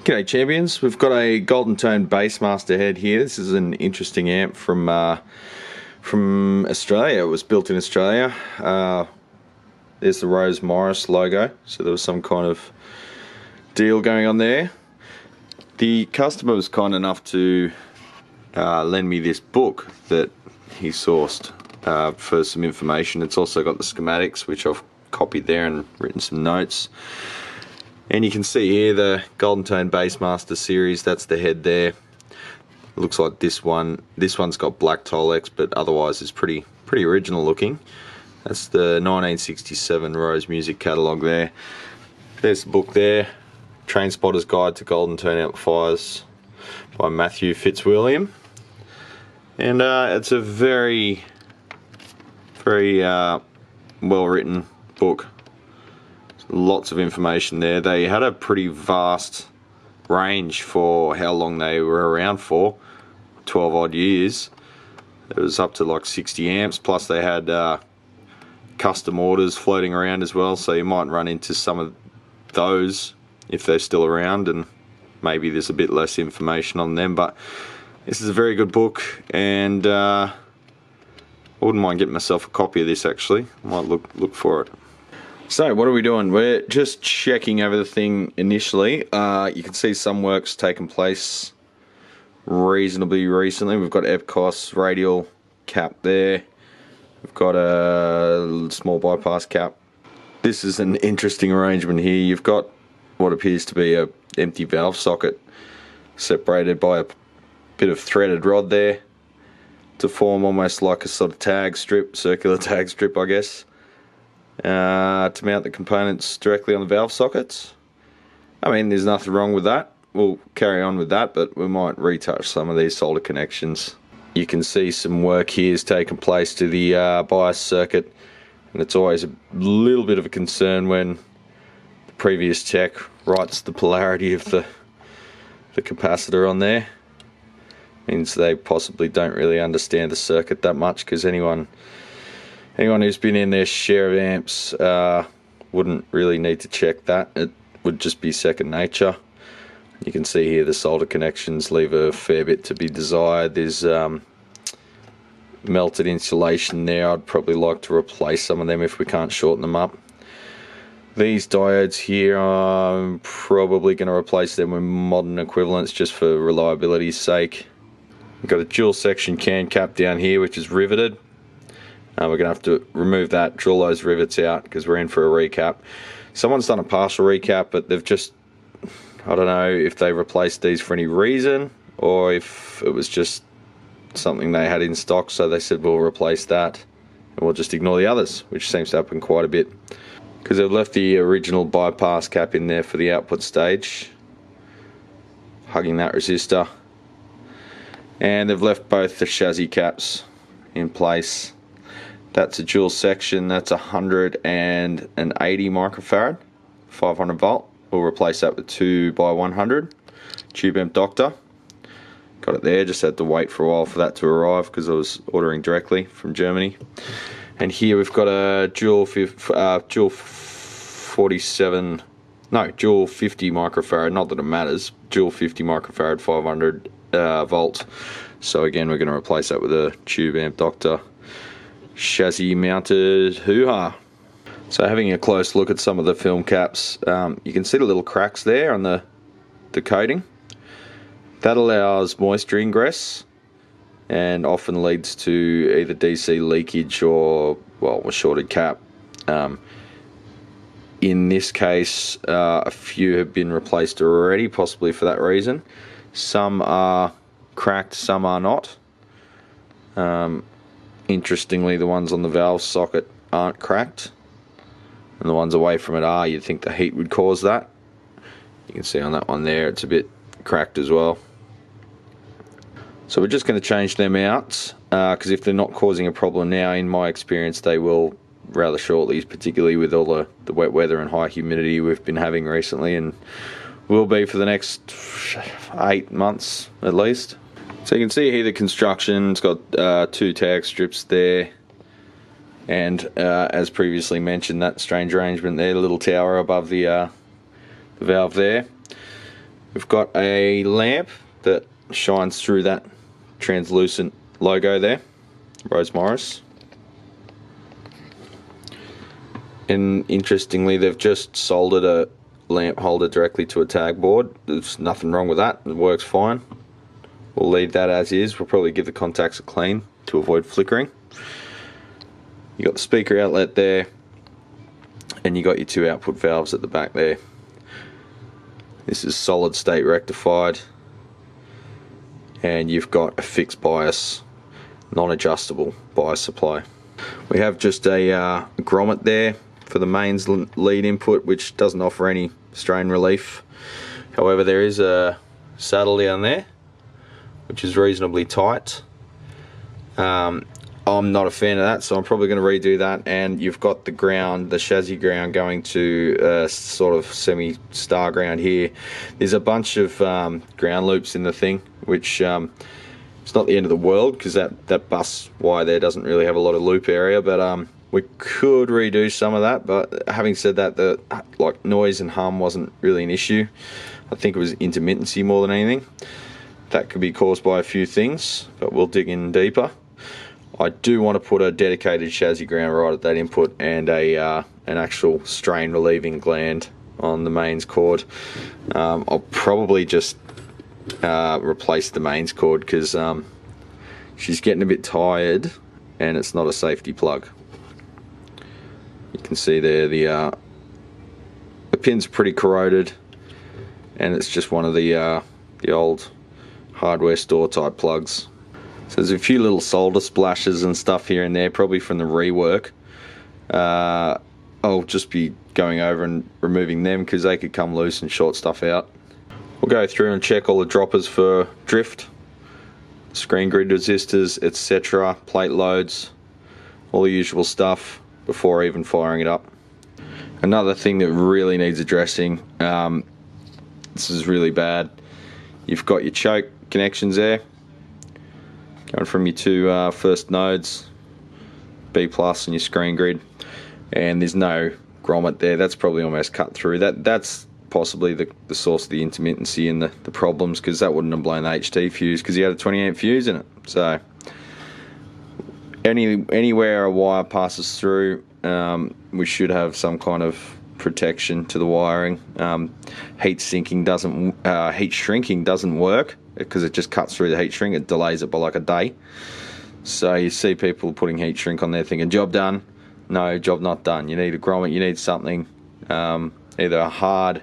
G'day champions, we've got a Goldentone Bassmaster head here. This is an interesting amp from Australia. It was built in Australia. There's the Rose Morris logo, so there was some kind of deal going on there. The customer was kind enough to lend me this book that he sourced for some information. It's also got the schematics, which I've copied there and written some notes. And you can see here the Goldentone Bassmaster series. That's the head there. It looks like this one. This one's got black Tolex, but otherwise it's pretty original looking. That's the 1967 Rose Music catalogue there. There's the book there. Train Spotter's Guide to Goldentone Amplifiers by Matthew Fitzwilliam. And it's a very well written book. Lots of information there. They had a pretty vast range for how long they were around for, 12 odd years. It was up to like 60 amps, plus they had custom orders floating around as well, so you might run into some of those if they're still around, and maybe there's a bit less information on them. But this is a very good book, and I wouldn't mind getting myself a copy of this actually. I might look for it. So what are we doing? We're just checking over the thing initially. You can see some work's taken place reasonably recently. We've got Epcos radial cap there. We've got a small bypass cap. This is an interesting arrangement here. You've got what appears to be an empty valve socket separated by a bit of threaded rod there to form almost like a sort of tag strip, circular tag strip I guess. To mount the components directly on the valve sockets. I mean, there's nothing wrong with that. We'll carry on with that, but we might retouch some of these solder connections. You can see some work here has taken place to the bias circuit, and it's always a little bit of a concern when the previous tech writes the polarity of the capacitor on there. Means they possibly don't really understand the circuit that much, because anyone who's been in their share of amps wouldn't really need to check that. It would just be second nature. You can see here the solder connections leave a fair bit to be desired. There's melted insulation there. I'd probably like to replace some of them if we can't shorten them up. These diodes here, I'm probably going to replace them with modern equivalents just for reliability's sake. We've got a dual section can cap down here which is riveted. We're going to have to remove that, drill those rivets out, because we're in for a recap. Someone's done a partial recap, but they've just, I don't know if they replaced these for any reason, or if it was just something they had in stock, so they said we'll replace that, and we'll just ignore the others, which seems to happen quite a bit. Because they've left the original bypass cap in there for the output stage, hugging that resistor. And they've left both the chassis caps in place. That's a dual section, that's 180 microfarad, 500 volt. We'll replace that with 2x100 tube amp Doctor. Got it there, just had to wait for a while for that to arrive because I was ordering directly from Germany. And here we've got a dual 50 microfarad, not that it matters, dual 50 microfarad 500 volt. So again, we're going to replace that with a tube amp Doctor chassis mounted hoo-ha. So having a close look at some of the film caps, you can see the little cracks there on the coating. That allows moisture ingress and often leads to either DC leakage or, well, a shorted cap. In this case, a few have been replaced already, possibly for that reason. Some are cracked, some are not. Interestingly, the ones on the valve socket aren't cracked, and the ones away from it are. You'd think the heat would cause that. You can see on that one there, it's a bit cracked as well. So we're just going to change them out, because if they're not causing a problem now, in my experience, they will rather shortly, particularly with all the wet weather and high humidity we've been having recently, and will be for the next 8 months at least. So you can see here the construction, it's got 2 tag strips there, and as previously mentioned, that strange arrangement there, the little tower above the valve there. We've got a lamp that shines through that translucent logo there, Rose Morris. And interestingly, they've just soldered a lamp holder directly to a tag board. There's nothing wrong with that, it works fine. We'll leave that as is. We'll probably give the contacts a clean to avoid flickering. You got the speaker outlet there, and you got your two output valves at the back there. This is solid state rectified, and you've got a fixed bias, non-adjustable bias supply. We have just a grommet there for the mains lead input, which doesn't offer any strain relief. However, there is a saddle down there which is reasonably tight. I'm not a fan of that, so I'm probably going to redo that. And you've got the ground, the chassis ground, going to a sort of semi-star ground here. There's a bunch of ground loops in the thing, which it's not the end of the world, because that bus wire there doesn't really have a lot of loop area, but we could redo some of that. But having said that, the like noise and hum wasn't really an issue. I think it was intermittency more than anything. That could be caused by a few things, but we'll dig in deeper. I do want to put a dedicated chassis ground right at that input, and an actual strain relieving gland on the mains cord. I'll probably just replace the mains cord, because she's getting a bit tired and it's not a safety plug. You can see there the pins are pretty corroded, and it's just one of the old hardware store type plugs. So there's a few little solder splashes and stuff here and there, probably from the rework. I'll just be going over and removing them, because they could come loose and short stuff out. We'll go through and check all the droppers for drift, screen grid resistors, etc., plate loads, all the usual stuff before even firing it up. Another thing that really needs addressing, this is really bad. You've got your choke connections there, going from your two first nodes, B plus and your screen grid, and there's no grommet there. That's probably almost cut through. That's possibly the source of the intermittency and the problems, because that wouldn't have blown the HT fuse, because you had a 20 amp fuse in it. So anywhere a wire passes through, we should have some kind of protection to the wiring. Heat shrinking doesn't work, because it just cuts through the heat shrink. It delays it by like a day. So you see people putting heat shrink on there thinking job done. No, job not done. You need a grommet, you need something, either a hard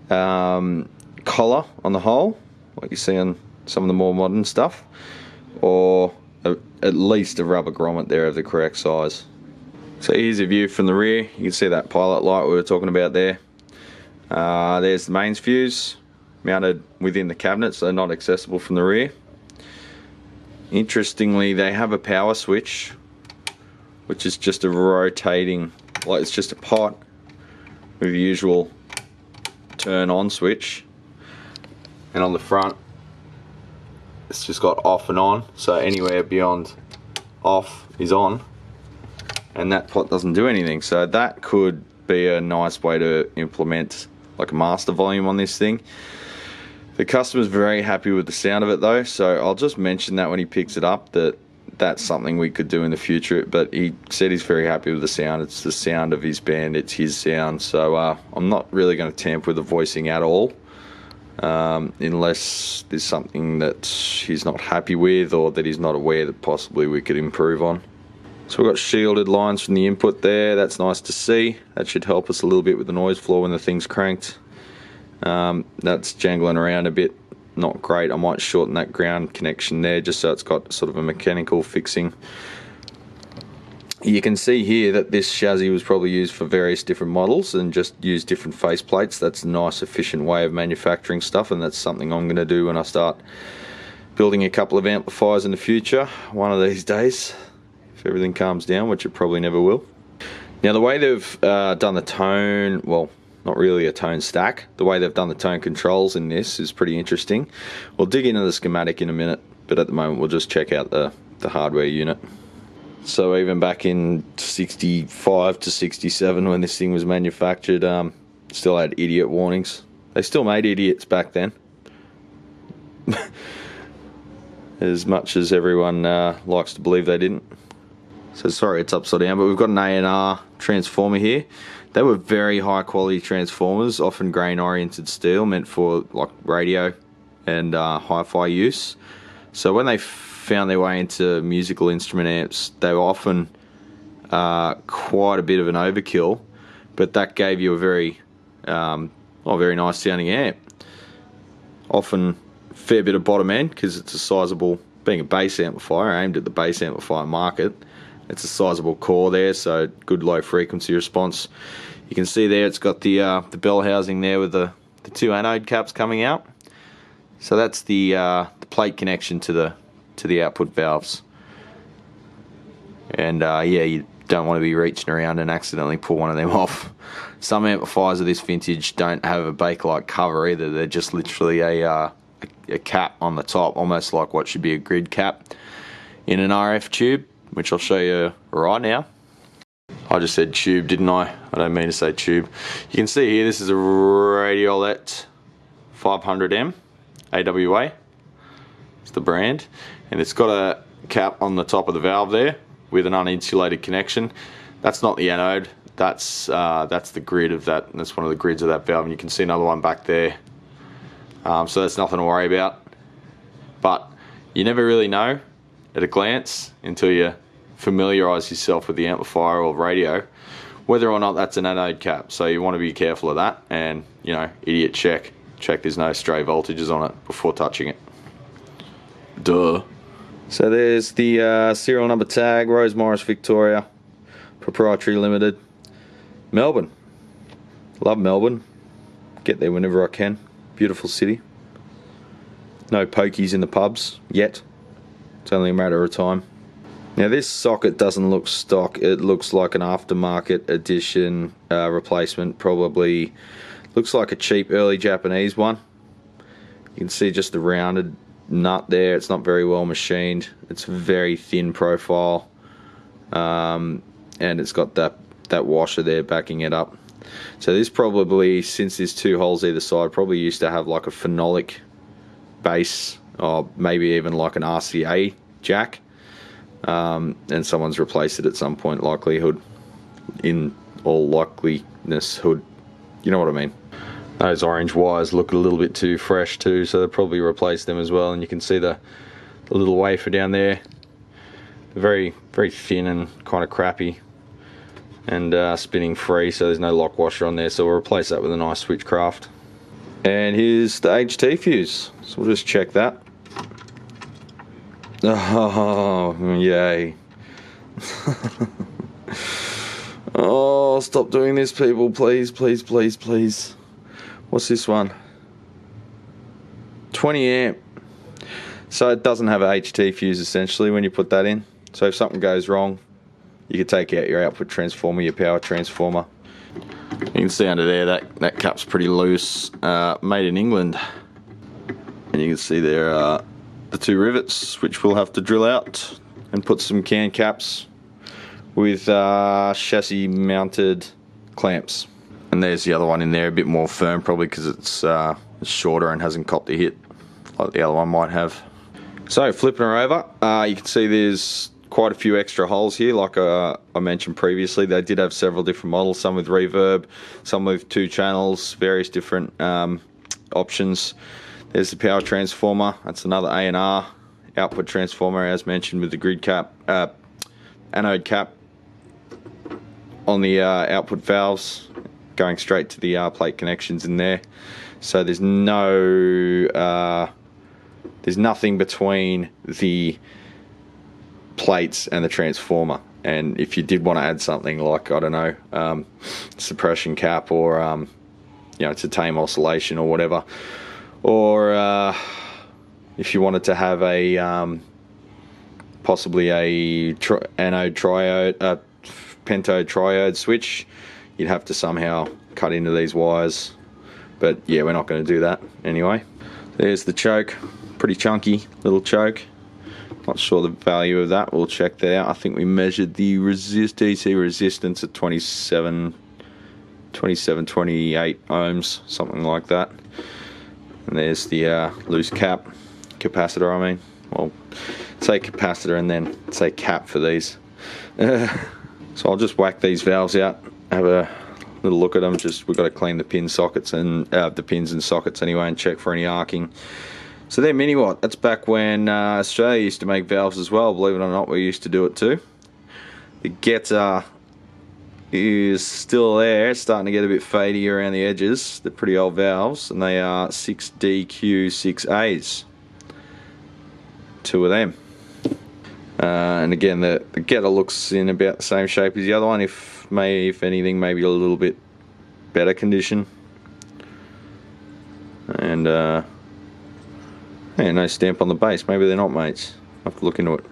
collar on the hole, like you see on some of the more modern stuff, or at least a rubber grommet there of the correct size. So here's a view from the rear. You can see that pilot light we were talking about there. There's the mains fuse, mounted within the cabinet, so not accessible from the rear. Interestingly, they have a power switch, which is just a rotating, like it's just a pot with the usual turn on switch, and on the front it's just got off and on, so anywhere beyond off is on, and that pot doesn't do anything. So that could be a nice way to implement like a master volume on this thing. The customer's very happy with the sound of it though, so I'll just mention that when he picks it up, that's something we could do in the future. But he said he's very happy with the sound. It's the sound of his band, it's his sound. So I'm not really going to tamper with the voicing at all, unless there's something that he's not happy with, or that he's not aware that possibly we could improve on. So we've got shielded lines from the input there. That's nice to see. That should help us a little bit with the noise floor when the thing's cranked. That's jangling around a bit, not great. I might shorten that ground connection there, just so it's got sort of a mechanical fixing. You can see here that this chassis was probably used for various different models and just used different face plates. That's a nice efficient way of manufacturing stuff, and that's something I'm going to do when I start building a couple of amplifiers in the future, one of these days, if everything calms down, which it probably never will. Now the way they've done the tone, well, not really a tone stack, the way they've done the tone controls in this is pretty interesting. We'll dig into the schematic in a minute, but at the moment we'll just check out the hardware unit. So even back in 65 to 67 when this thing was manufactured, still had idiot warnings They still made idiots back then. As much as everyone likes to believe they didn't. So sorry it's upside down, but we've got an A&R transformer here. They were very high quality transformers, often grain oriented steel, meant for like radio and hi-fi use. So when they found their way into musical instrument amps, they were often quite a bit of an overkill, but that gave you a very nice sounding amp. Often a fair bit of bottom end, because it's a sizable, being a bass amplifier aimed at the bass amplifier market, it's a sizable core there, so good low frequency response. You can see there it's got the bell housing there with the two anode caps coming out. So that's the plate connection to the output valves. And yeah, you don't want to be reaching around and accidentally pull one of them off. Some amplifiers of this vintage don't have a Bakelite cover either. They're just literally a cap on the top, almost like what should be a grid cap in an RF tube, which I'll show you right now. I just said tube, didn't I? I don't mean to say tube. You can see here, this is a Radiolet 500M AWA. It's the brand, and it's got a cap on the top of the valve there with an uninsulated connection. That's not the anode. That's the grid of that. That's one of the grids of that valve, and you can see another one back there. So that's nothing to worry about. But you never really know at a glance until you familiarise yourself with the amplifier or radio whether or not that's an anode cap. So you want to be careful of that, and you know, idiot check there's no stray voltages on it before touching it. Duh. So there's the serial number tag, Rose Morris Victoria, Proprietary Limited, Melbourne. Love Melbourne. Get there whenever I can. Beautiful city. No pokies in the pubs yet. It's only a matter of time. Now this socket doesn't look stock. It looks like an aftermarket edition replacement. Probably looks like a cheap early Japanese one. You can see just the rounded nut there. It's not very well machined. It's very thin profile, and it's got that washer there backing it up. So this probably, since there's two holes either side, probably used to have like a phenolic base, or maybe even like an RCA jack, and someone's replaced it at some point, in all likeliness hood. You know what I mean. Those orange wires look a little bit too fresh too, so they'll probably replace them as well. And you can see the little wafer down there, very thin and kind of crappy, and spinning free, so there's no lock washer on there, so we'll replace that with a nice Switchcraft. And here's the HT fuse, so we'll just check that. Oh, yay. Oh, stop doing this, people, please, please, please, please. What's this one? 20 amp. So it doesn't have a HT fuse essentially when you put that in. So if something goes wrong, you can take out your output transformer, your power transformer. You can see under there that cap's pretty loose, made in England. And you can see there the two rivets, which we'll have to drill out and put some can caps with chassis mounted clamps. And there's the other one in there, a bit more firm, probably because it's shorter and hasn't copped a hit like the other one might have. So flipping her over, you can see there's quite a few extra holes here, like I mentioned previously. They did have several different models, some with reverb, some with 2 channels, various different options. There's the power transformer. That's another A&R output transformer, as mentioned, with the grid cap, anode cap on the output valves, going straight to the plate connections in there. So there's nothing between the plates and the transformer. And if you did want to add something like, I don't know, suppression cap, or you know, to tame oscillation or whatever, or if you wanted to have a possibly a anode triode, pentode triode switch, you'd have to somehow cut into these wires. But yeah, we're not going to do that anyway. There's the choke, pretty chunky little choke. Not sure the value of that, we'll check that out. I think we measured the DC resistance at 28 ohms, something like that. And there's the loose cap, capacitor I mean. Well, say capacitor and then say cap for these. So I'll just whack these valves out, have a little look at them. We've got to clean the pin sockets and the pins and sockets anyway, and check for any arcing. So they're mini watt. That's back when Australia used to make valves as well. Believe it or not, we used to do it too. The getter is still there. It's starting to get a bit fadey around the edges. They're pretty old valves, and they are 6DQ6As. 2 of them. And again, the getter looks in about the same shape as the other one, if anything, maybe a little bit better condition. And yeah, no stamp on the base. Maybe they're not mates. I'll have to look into it.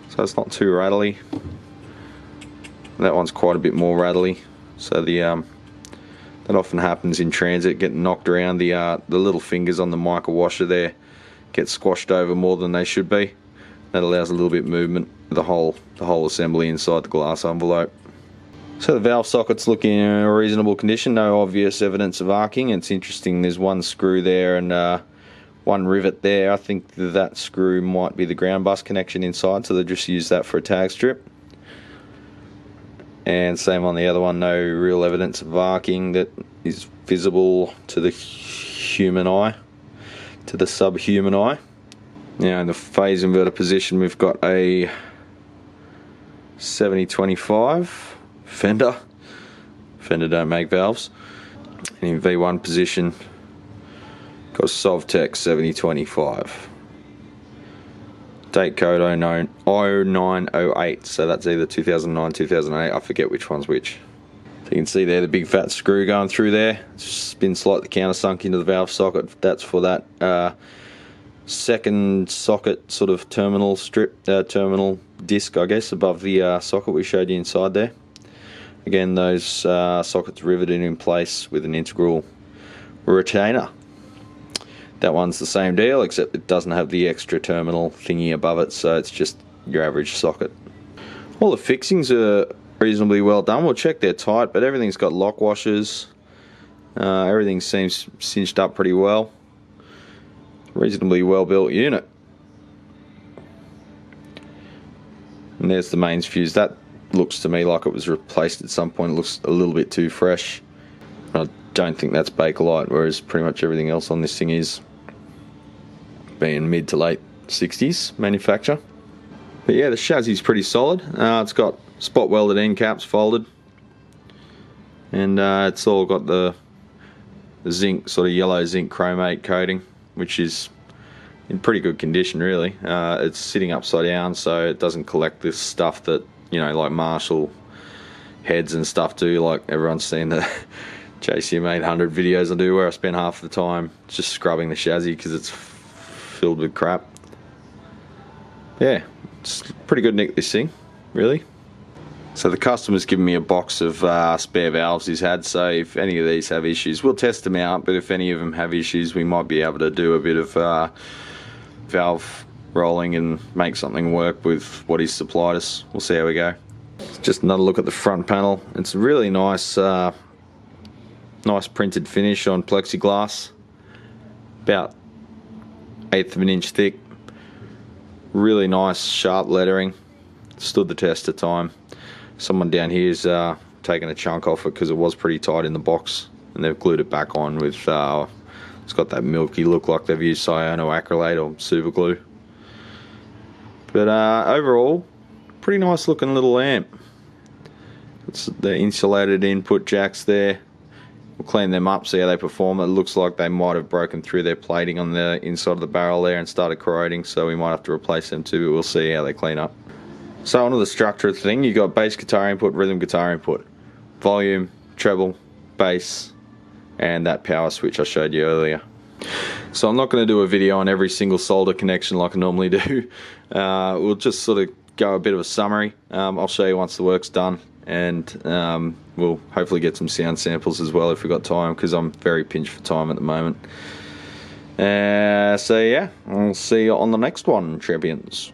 So it's not too rattly. That one's quite a bit more rattly. So that often happens in transit, getting knocked around. The little fingers on the mica washer there get squashed over more than they should be. That allows a little bit of movement of the whole assembly inside the glass envelope. So the valve sockets look in a reasonable condition, no obvious evidence of arcing. It's interesting, there's one screw there and one rivet there. I think that screw might be the ground bus connection inside, so they just use that for a tag strip. And same on the other one, no real evidence of arcing that is visible to the human eye, to the subhuman eye. Now in the phase inverter position, we've got a 7025 Fender. Fender don't make valves. And in V1 position, got a Sovtech 7025. Date code 0908, so that's either 2009, 2008, I forget which one's which. So you can see there the big fat screw going through there. It's been slightly countersunk into the valve socket. That's for that second socket sort of terminal strip, terminal disc I guess, above the socket we showed you inside there. Again, those sockets riveted in place with an integral retainer. That one's the same deal, except it doesn't have the extra terminal thingy above it, so it's just your average socket. All the fixings are reasonably well done. We'll check they're tight, but everything's got lock washers. Everything seems cinched up pretty well. Reasonably well built unit. And there's the mains fuse. That looks to me like it was replaced at some point. It looks a little bit too fresh. I don't think that's Bakelite, whereas pretty much everything else on this thing is, being mid to late 60s manufacture. But yeah, the chassis is pretty solid. It's got spot welded end caps folded, and it's all got the zinc, sort of yellow zinc chromate coating, which is in pretty good condition really. It's sitting upside down, so it doesn't collect this stuff that, you know, like Marshall heads and stuff do. Like everyone's seen the JCM 800 videos I do, where I spend half the time just scrubbing the chassis because it's filled with crap. Yeah, it's pretty good nick, this thing, really. So the customer's given me a box of spare valves he's had, so if any of these have issues, we'll test them out, but if any of them have issues, we might be able to do a bit of valve rolling and make something work with what he's supplied us. We'll see how we go. Just another look at the front panel. It's a really nice nice printed finish on plexiglass, about 1/8 of an inch thick. Really nice sharp lettering, stood the test of time. Someone down here's taken a chunk off it because it was pretty tight in the box, and they've glued it back on with it's got that milky look like they've used cyanoacrylate or super glue. But overall, pretty nice looking little amp. It's the insulated input jacks there. We'll clean them up, see how they perform. It looks like they might have broken through their plating on the inside of the barrel there and started corroding, so we might have to replace them too, but we'll see how they clean up. So onto the structure of the thing, you've got bass guitar input, rhythm guitar input, volume, treble, bass, and that power switch I showed you earlier. So I'm not going to do a video on every single solder connection like I normally do. We'll just sort of go a bit of a summary. I'll show you once the work's done, and we'll hopefully get some sound samples as well if we've got time, because I'm very pinched for time at the moment. So yeah, I'll see you on the next one, champions.